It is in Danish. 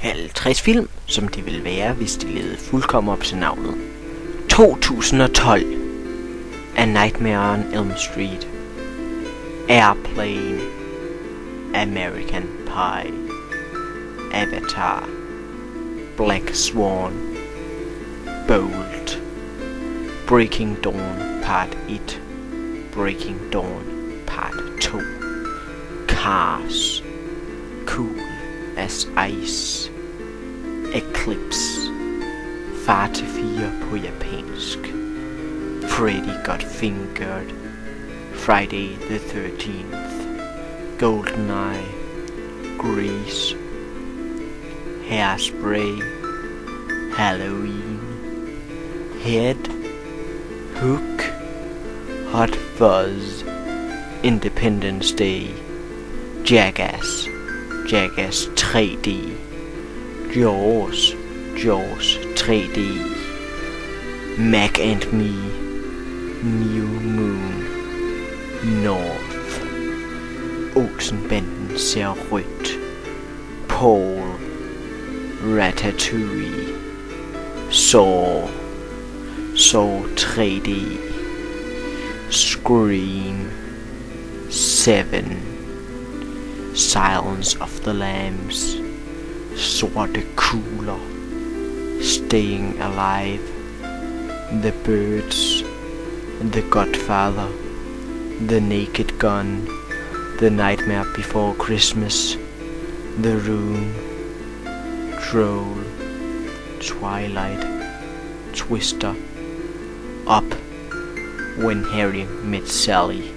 50 film, som det ville være, hvis de levede fuldkommen op til navnet. 2012. A Nightmare on Elm Street. Airplane. American Pie. Avatar. Black Swan. Bolt. Breaking Dawn Part 1. Breaking Dawn Part 2. Cars. Cool as Ice. Eclipse. Far til 4 på japansk. Freddy Got Fingered. Friday the 13th. GoldenEye. Grease. Hairspray. Halloween. Head. Hook. Hot Fuzz. Independence Day. Jackass. Jackass 3D. Jaws. Jaws 3D. Mac and Me. New Moon. North. Olsenbanden ser rødt. Paul. Ratatouille. Saw. Saw 3D. Scream. 7. Silence of the Lambs. Sorte kugler. Staying Alive. The Birds. The Godfather. The Naked Gun. The Nightmare Before Christmas. The Room. Troll. Twilight. Twister. Up. When Harry Met Sally.